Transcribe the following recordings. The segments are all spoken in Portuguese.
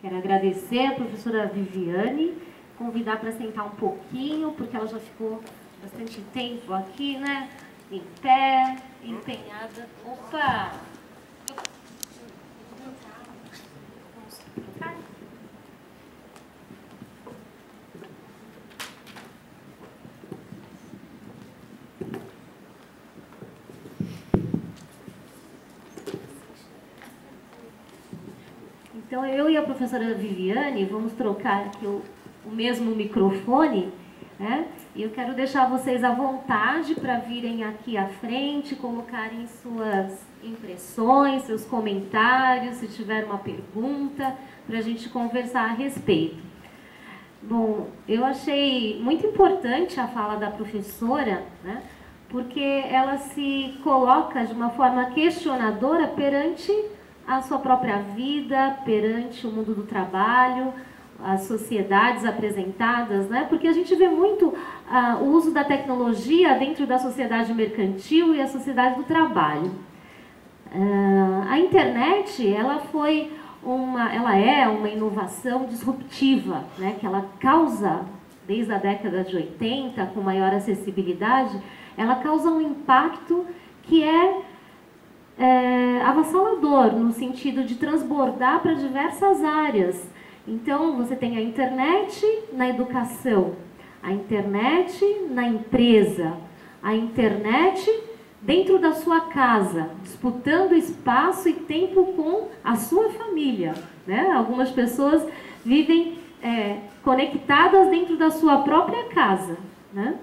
Quero agradecer a professora Viviane, convidar para sentar um pouquinho, porque ela já ficou bastante tempo aqui, né? Em pé, empenhada. Opa! Então, eu e a professora Viviane vamos trocar aqui o mesmo microfone, né? E eu quero deixar vocês à vontade para virem aqui à frente, colocarem suas impressões, seus comentários, se tiver uma pergunta, para a gente conversar a respeito. Bom, eu achei muito importante a fala da professora, né? Porque ela se coloca de uma forma questionadora perante a sua própria vida, perante o mundo do trabalho, as sociedades apresentadas, né? Porque a gente vê muito o uso da tecnologia dentro da sociedade mercantil e a sociedade do trabalho. A internet, ela é uma inovação disruptiva, né? Que ela causa, desde a década de 80, com maior acessibilidade, ela causa um impacto que é avassalador, no sentido de transbordar para diversas áreas. Então, você tem a internet na educação, a internet na empresa, a internet dentro da sua casa, disputando espaço e tempo com a sua família, né? Algumas pessoas vivem conectadas dentro da sua própria casa, né?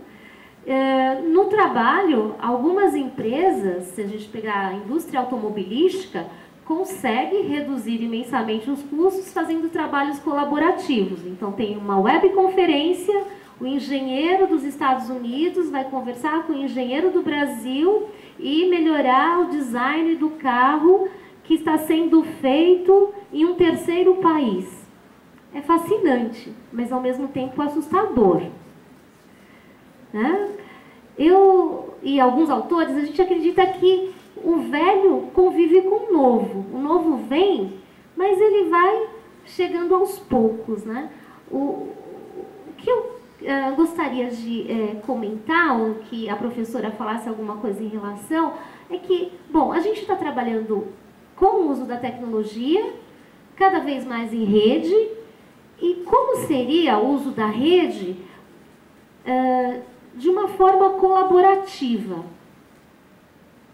No trabalho, algumas empresas, se a gente pegar a indústria automobilística, consegue reduzir imensamente os custos fazendo trabalhos colaborativos. Então, tem uma webconferência, o engenheiro dos Estados Unidos vai conversar com o engenheiro do Brasil e melhorar o design do carro que está sendo feito em um terceiro país. É fascinante, mas ao mesmo tempo assustador. Né? Eu e alguns autores, a gente acredita que o velho convive com o novo. O novo vem, mas ele vai chegando aos poucos, né? O que eu gostaria de comentar, ou que a professora falasse alguma coisa em relação, é que, bom, a gente está trabalhando com o uso da tecnologia, cada vez mais em rede, e como seria o uso da rede de uma forma colaborativa.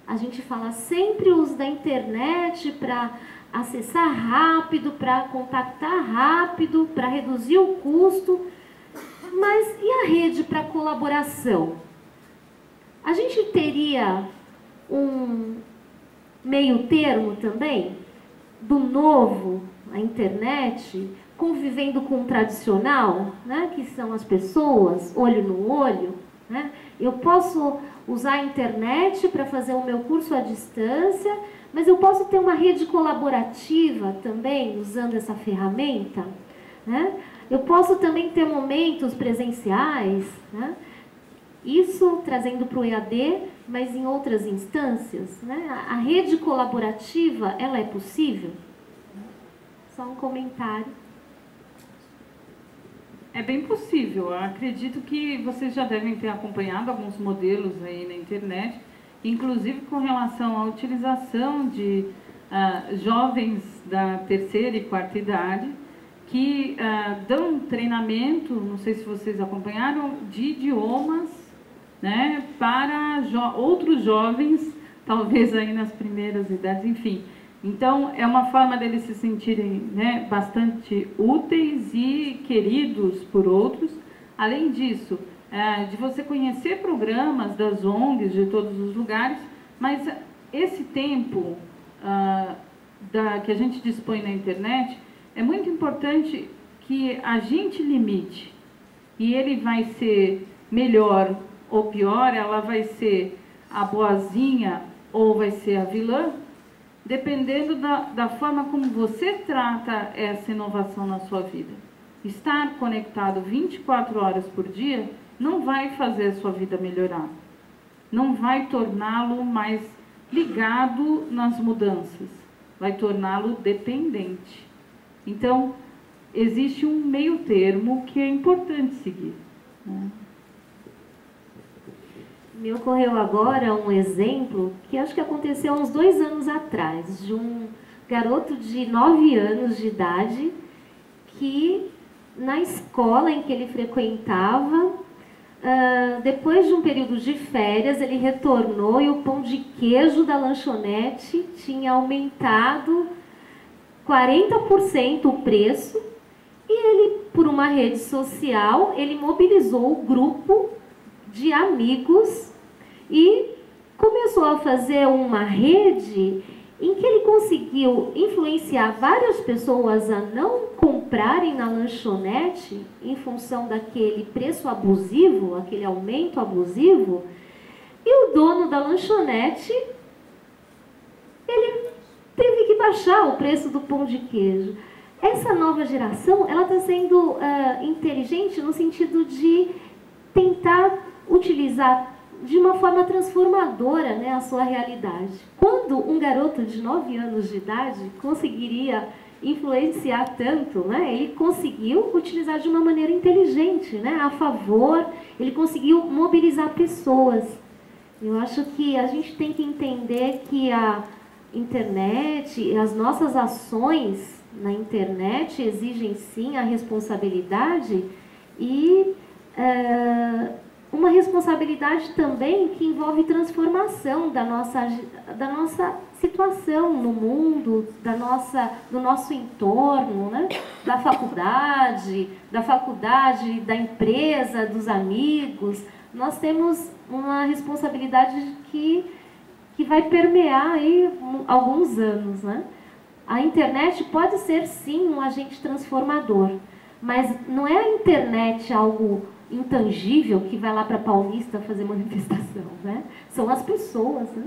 A gente fala sempre o uso da internet para acessar rápido, para contactar rápido, para reduzir o custo. Mas e a rede para colaboração? A gente teria um meio termo também do novo, a internet, convivendo com o tradicional, né, que são as pessoas, olho no olho, né? Eu posso usar a internet para fazer o meu curso à distância, mas eu posso ter uma rede colaborativa também, usando essa ferramenta, né? Eu posso também ter momentos presenciais, né? Isso trazendo para o EAD, mas em outras instâncias, né? A rede colaborativa, ela é possível? Só um comentário. É bem possível. Eu acredito que vocês já devem ter acompanhado alguns modelos aí na internet, inclusive com relação à utilização de jovens da terceira e quarta idade, que dão treinamento, não sei se vocês acompanharam, de idiomas, né, para outros jovens, talvez aí nas primeiras idades, enfim. Então, é uma forma deles se sentirem, né, bastante úteis e queridos por outros. Além disso, de você conhecer programas das ONGs de todos os lugares, mas esse tempo que a gente dispõe na internet, é muito importante que a gente limite. E ele vai ser melhor ou pior, ela vai ser a boazinha ou vai ser a vilã, dependendo da forma como você trata essa inovação na sua vida. Estar conectado 24 horas por dia não vai fazer a sua vida melhorar. Não vai torná-lo mais ligado nas mudanças. Vai torná-lo dependente. Então, existe um meio termo que é importante seguir, né? Me ocorreu agora um exemplo que acho que aconteceu há uns 2 anos atrás, de um garoto de 9 anos de idade que, na escola em que ele frequentava, depois de um período de férias, ele retornou e o pão de queijo da lanchonete tinha aumentado 40% o preço, e ele, por uma rede social, ele mobilizou o grupo de amigos e começou a fazer uma rede em que ele conseguiu influenciar várias pessoas a não comprarem na lanchonete em função daquele preço abusivo, aquele aumento abusivo, e o dono da lanchonete, ele teve que baixar o preço do pão de queijo. Essa nova geração, ela está sendo inteligente no sentido de tentar utilizar de uma forma transformadora, né, a sua realidade. Quando um garoto de 9 anos de idade conseguiria influenciar tanto, né, ele conseguiu utilizar de uma maneira inteligente, né, a favor, ele conseguiu mobilizar pessoas. Eu acho que a gente tem que entender que a internet e as nossas ações na internet exigem sim a responsabilidade e uma responsabilidade também que envolve transformação da nossa situação no mundo, do nosso entorno, né? Da faculdade, da empresa, dos amigos. Nós temos uma responsabilidade que vai permear aí alguns anos, né? A internet pode ser sim um agente transformador, mas não é a internet algo intangível que vai lá para Paulista fazer manifestação, né? São as pessoas, né?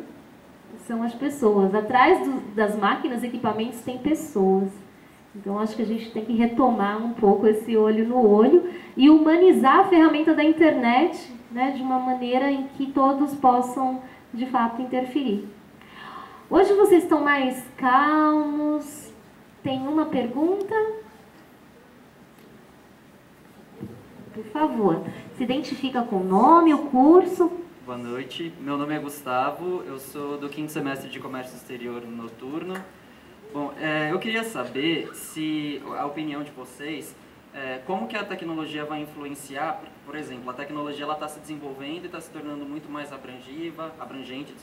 São as pessoas. Atrás das máquinas, equipamentos, tem pessoas. Então, acho que a gente tem que retomar um pouco esse olho no olho e humanizar a ferramenta da internet, né, de uma maneira em que todos possam, de fato, interferir. Hoje vocês estão mais calmos? Tem uma pergunta? Por favor, se identifica com o nome, o curso. Boa noite, meu nome é Gustavo, eu sou do 5º semestre de Comércio Exterior Noturno. Bom, eu queria saber se a opinião de vocês, como que a tecnologia vai influenciar, por exemplo, a tecnologia está se desenvolvendo e está se tornando muito mais abrangente,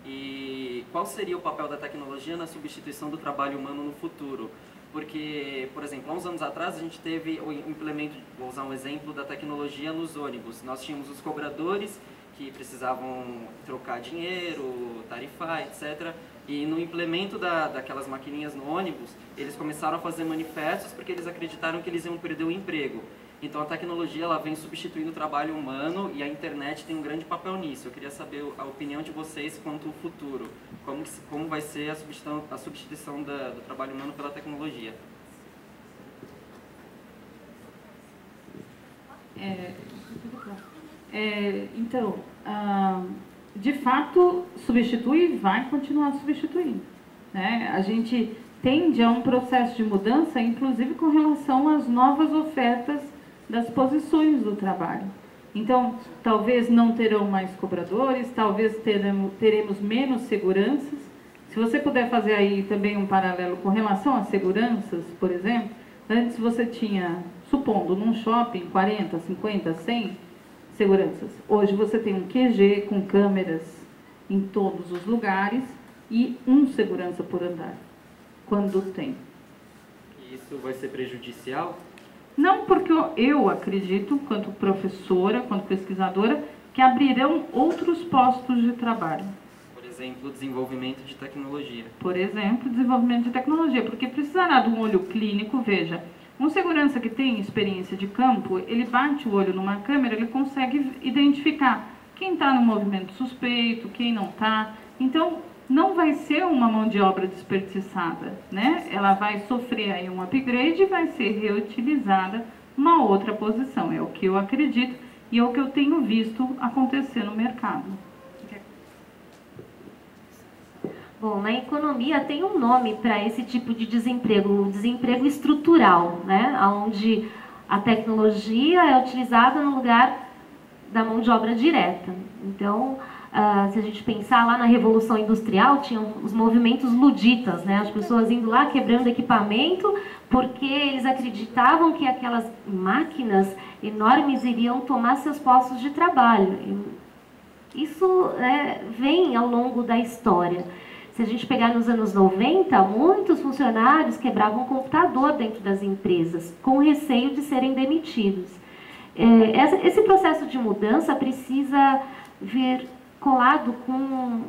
e qual seria o papel da tecnologia na substituição do trabalho humano no futuro? Porque, por exemplo, há uns anos atrás a gente teve o implemento, vou usar um exemplo, da tecnologia nos ônibus. Nós tínhamos os cobradores que precisavam trocar dinheiro, tarifar, etc. E no implemento daquelas maquininhas no ônibus, eles começaram a fazer manifestos porque eles acreditaram que eles iam perder o emprego. Então a tecnologia ela vem substituindo o trabalho humano e a internet tem um grande papel nisso. Eu queria saber a opinião de vocês quanto ao futuro. Como vai ser a substituição do trabalho humano pela tecnologia? Então, de fato, substitui e vai continuar substituindo, né? A gente tende a um processo de mudança, inclusive com relação às novas ofertas das posições do trabalho. Então, talvez não terão mais cobradores, talvez teremos menos seguranças. Se você puder fazer aí também um paralelo com relação às seguranças, por exemplo, antes você tinha, supondo, num shopping, 40, 50, 100 seguranças. Hoje você tem um QG com câmeras em todos os lugares e um segurança por andar, quando tem. Isso vai ser prejudicial? Não, porque eu acredito, quanto professora, quanto pesquisadora, que abrirão outros postos de trabalho. Por exemplo, desenvolvimento de tecnologia. Por exemplo, desenvolvimento de tecnologia, porque precisará de um olho clínico, veja, um segurança que tem experiência de campo, ele bate o olho numa câmera, ele consegue identificar quem está no movimento suspeito, quem não está. Então, não vai ser uma mão de obra desperdiçada, né? Ela vai sofrer aí um upgrade e vai ser reutilizada uma outra posição. É o que eu acredito e é o que eu tenho visto acontecer no mercado. Bom, na economia tem um nome para esse tipo de desemprego, o desemprego estrutural, né? Onde a tecnologia é utilizada no lugar da mão de obra direta. Então, se a gente pensar lá na Revolução Industrial, tinham os movimentos luditas, né? As pessoas indo lá quebrando equipamento porque eles acreditavam que aquelas máquinas enormes iriam tomar seus postos de trabalho. Isso vem ao longo da história. Se a gente pegar nos anos 90, muitos funcionários quebravam computador dentro das empresas, com receio de serem demitidos. Esse processo de mudança precisa vir colado com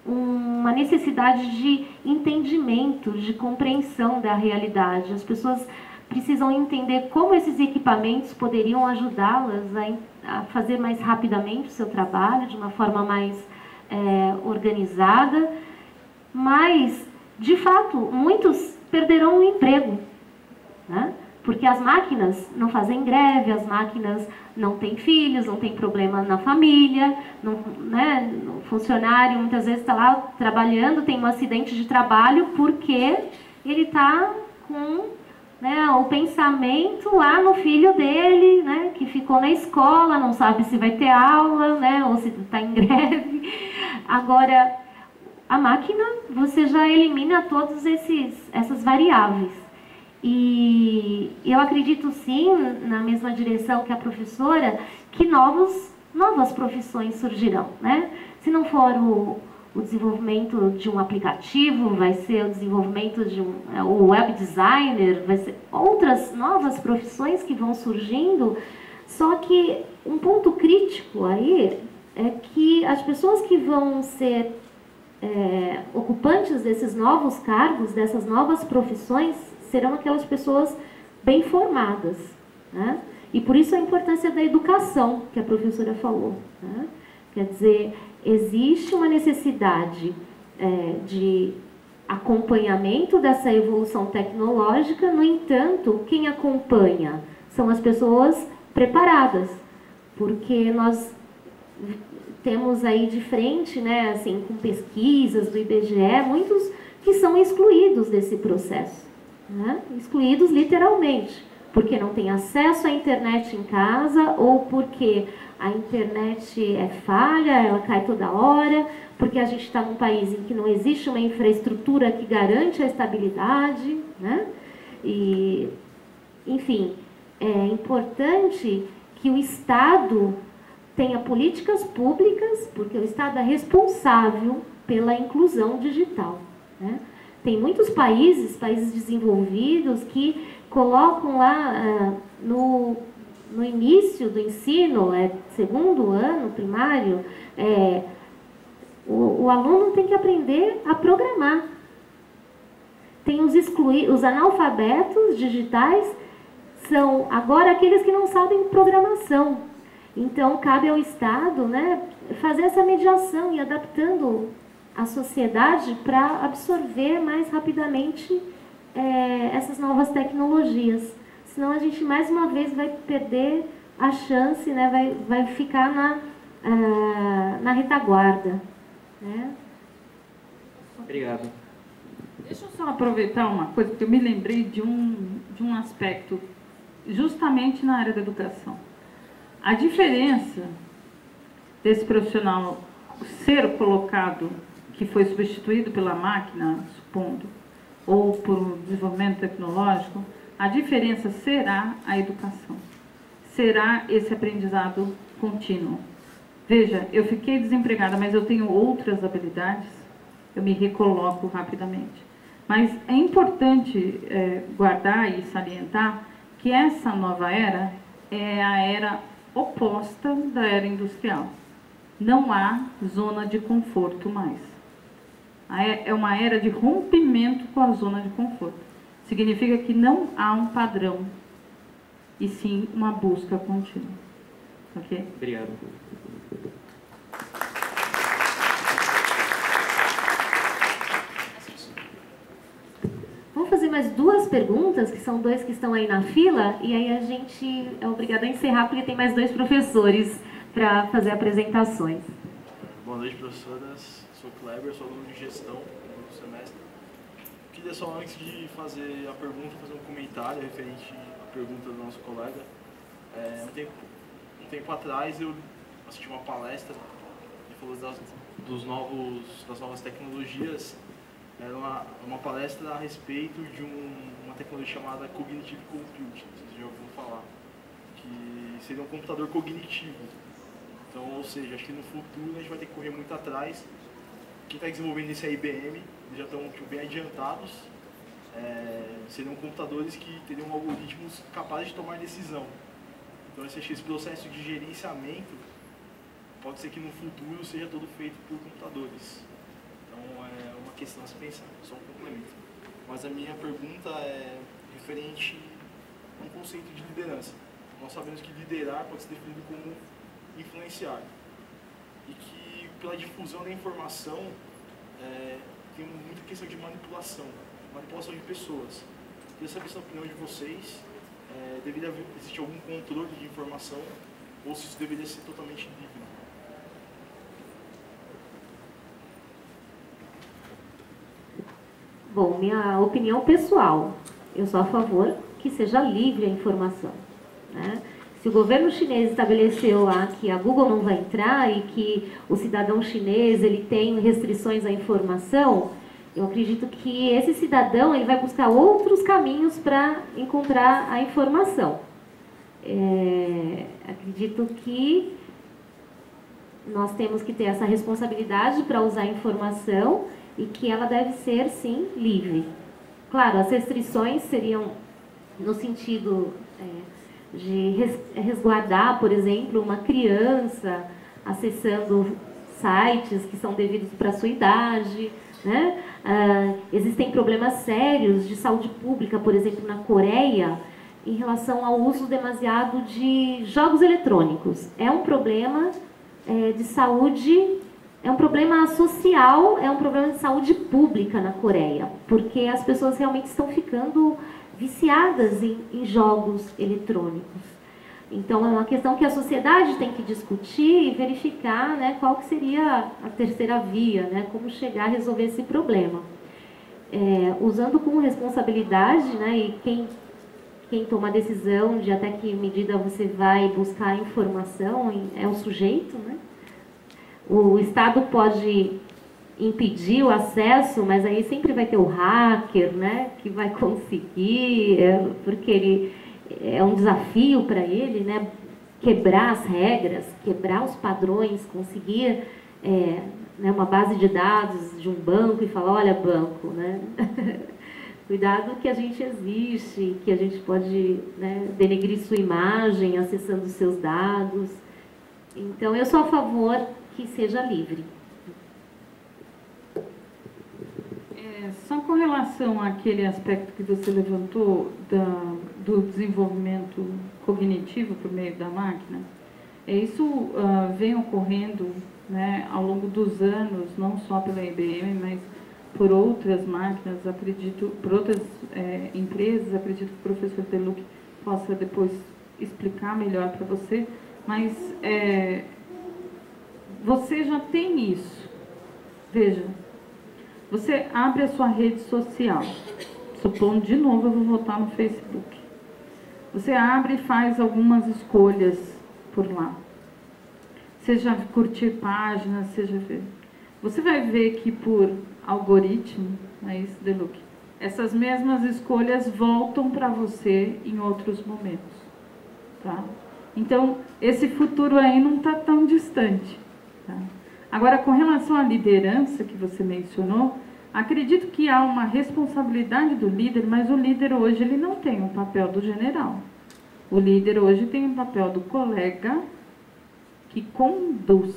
uma necessidade de entendimento, de compreensão da realidade. As pessoas precisam entender como esses equipamentos poderiam ajudá-las a fazer mais rapidamente o seu trabalho, de uma forma mais organizada. Mas, de fato, muitos perderão o emprego, né? Porque as máquinas não fazem greve, as máquinas não têm filhos, não têm problema na família, né? O funcionário muitas vezes está lá trabalhando, tem um acidente de trabalho porque ele está com, né, o pensamento lá no filho dele, né, que ficou na escola, não sabe se vai ter aula, né, ou se está em greve. Agora, a máquina, você já elimina todas essas variáveis. E eu acredito sim, na mesma direção que a professora, que novas profissões surgirão, né? Se não for o desenvolvimento de um aplicativo, vai ser o desenvolvimento de o web designer, vai ser outras novas profissões que vão surgindo. Só que um ponto crítico aí é que as pessoas que vão ser ocupantes desses novos cargos, dessas novas profissões, serão aquelas pessoas bem formadas, né? E por isso a importância da educação, que a professora falou, né? Quer dizer, existe uma necessidade de acompanhamento dessa evolução tecnológica. No entanto, quem acompanha são as pessoas preparadas, porque nós temos aí de frente, né, assim, com pesquisas do IBGE, muitos que são excluídos desse processo, né? Excluídos literalmente, porque não tem acesso à internet em casa, ou porque a internet é falha, ela cai toda hora, porque a gente está num país em que não existe uma infraestrutura que garante a estabilidade, né? E, enfim, é importante que o Estado tenha políticas públicas, porque o Estado é responsável pela inclusão digital, né? Tem muitos países desenvolvidos, que colocam lá no início do ensino, segundo ano primário, o aluno tem que aprender a programar. Tem os analfabetos digitais, são agora aqueles que não sabem programação. Então, cabe ao Estado, né, fazer essa mediação e adaptando a sociedade para absorver mais rapidamente essas novas tecnologias. Senão a gente, mais uma vez, vai perder a chance, né, vai ficar na retaguarda, né? Obrigado. Deixa eu só aproveitar uma coisa, porque eu me lembrei de um aspecto, justamente na área da educação. A diferença desse profissional ser colocado, que foi substituído pela máquina, supondo, ou por um desenvolvimento tecnológico, a diferença será a educação. Será esse aprendizado contínuo. Veja, eu fiquei desempregada, mas eu tenho outras habilidades, eu me recoloco rapidamente. Mas é importante guardar e salientar que essa nova era é a era oposta da era industrial. Não há zona de conforto mais. É uma era de rompimento com a zona de conforto. Significa que não há um padrão, e sim uma busca contínua. Ok? Obrigado. Vamos fazer mais duas perguntas, que são dois que estão aí na fila, e aí a gente é obrigado a encerrar, porque tem mais dois professores para fazer apresentações. Boa noite, professoras. Sou Kleber, sou aluno de gestão no semestre. Queria só, antes de fazer a pergunta, fazer um comentário referente à pergunta do nosso colega. Um tempo atrás eu assisti uma palestra que falou das novas tecnologias. Era uma palestra a respeito de uma tecnologia chamada Cognitive Computing, vocês já ouviram falar, que seria um computador cognitivo. Então, ou seja, acho que no futuro a gente vai ter que correr muito atrás. Quem está desenvolvendo isso é a IBM, eles já estão bem adiantados. Seriam computadores que teriam algoritmos capazes de tomar decisão. Então, esse processo de gerenciamento pode ser que no futuro seja todo feito por computadores. Então, é uma questão a se pensar, só um complemento. Mas a minha pergunta é referente a um conceito de liderança. Nós sabemos que liderar pode ser definido como influenciar. E que, pela difusão da informação, tem muita questão de manipulação de pessoas. Eu queria saber a opinião de vocês. Deveria existir algum controle de informação ou se isso deveria ser totalmente livre? Bom, minha opinião pessoal, eu sou a favor que seja livre a informação, né? Se o governo chinês estabeleceu lá que a Google não vai entrar e que o cidadão chinês ele tem restrições à informação, eu acredito que esse cidadão ele vai buscar outros caminhos para encontrar a informação. Acredito que nós temos que ter essa responsabilidade para usar a informação e que ela deve ser, sim, livre. Claro, as restrições seriam no sentido de resguardar, por exemplo, uma criança acessando sites que são devidos para a sua idade, né? Existem problemas sérios de saúde pública, por exemplo, na Coreia, em relação ao uso demasiado de jogos eletrônicos. É um problema de saúde, é um problema social, é um problema de saúde pública na Coreia, porque as pessoas realmente estão ficando viciadas em jogos eletrônicos. Então, é uma questão que a sociedade tem que discutir e verificar, né, qual que seria a terceira via, né, como chegar a resolver esse problema. Usando com responsabilidade, né, e quem toma a decisão de até que medida você vai buscar a informação é o sujeito, né? O Estado pode impedir o acesso, mas aí sempre vai ter o hacker, né, que vai conseguir, porque ele é um desafio para ele, né, quebrar as regras, quebrar os padrões, conseguir né, uma base de dados de um banco e falar, olha, banco, né, cuidado que a gente existe, que a gente pode, né, denegrir sua imagem acessando os seus dados. Então, eu sou a favor que seja livre. Só com relação àquele aspecto que você levantou do desenvolvimento cognitivo por meio da máquina, isso vem ocorrendo, né, ao longo dos anos, não só pela IBM, mas por outras máquinas, acredito, por outras empresas. Acredito que o professor Deluc possa depois explicar melhor para você, mas você já tem isso. Veja, você abre a sua rede social, supondo de novo eu vou voltar no Facebook. Você abre e faz algumas escolhas por lá. Seja curtir páginas, seja ver. Você vai ver que por algoritmo, é isso, Deluc, essas mesmas escolhas voltam para você em outros momentos. Tá? Então, esse futuro aí não está tão distante. Tá? Agora, com relação à liderança que você mencionou, acredito que há uma responsabilidade do líder, mas o líder hoje ele não tem o papel do general. O líder hoje tem o papel do colega que conduz,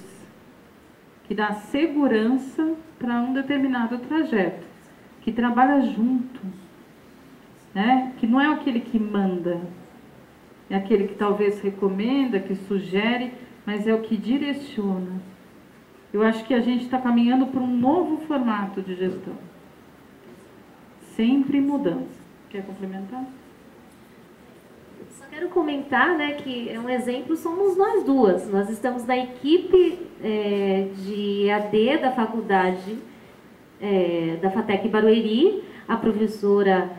que dá segurança para um determinado trajeto, que trabalha junto, né? Que não é aquele que manda, é aquele que talvez recomenda, que sugere, mas é o que direciona. Eu acho que a gente está caminhando para um novo formato de gestão. Sempre mudança. Quer complementar? Só quero comentar, né, que é um exemplo, somos nós duas. Nós estamos na equipe de EAD da faculdade da FATEC Barueri. A professora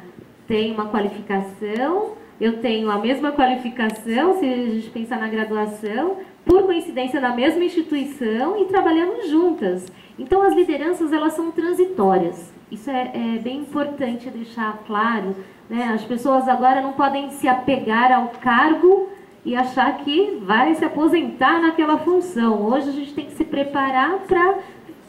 tem uma qualificação, eu tenho a mesma qualificação, se a gente pensar na graduação, por coincidência na mesma instituição e trabalhamos juntas. Então as lideranças, elas são transitórias. Isso é bem importante deixar claro, né? As pessoas agora não podem se apegar ao cargo e achar que vai se aposentar naquela função. Hoje a gente tem que se preparar para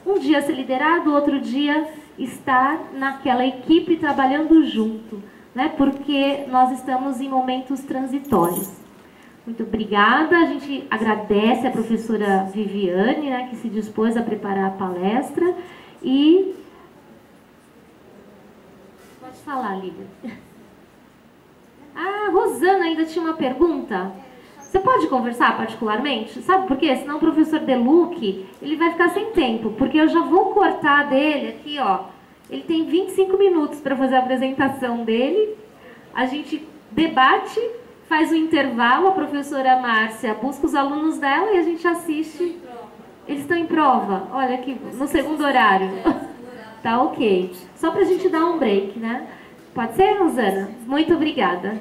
um dia ser liderado, outro dia estar naquela equipe trabalhando junto, né? Porque nós estamos em momentos transitórios. Muito obrigada. A gente agradece a professora Viviane, né, que se dispôs a preparar a palestra. E pode falar, Lívia. Ah, Rosana ainda tinha uma pergunta. Você pode conversar particularmente? Sabe por quê? Senão o professor Deluc, ele vai ficar sem tempo, porque eu já vou cortar dele aqui, ó. Ele tem 25 minutos para fazer a apresentação dele. A gente debate, faz o intervalo, a professora Márcia busca os alunos dela e a gente assiste. Eles estão em prova. Olha aqui, no segundo horário. Tá ok. Só para a gente dar um break, né? Pode ser, Rosana? Muito obrigada.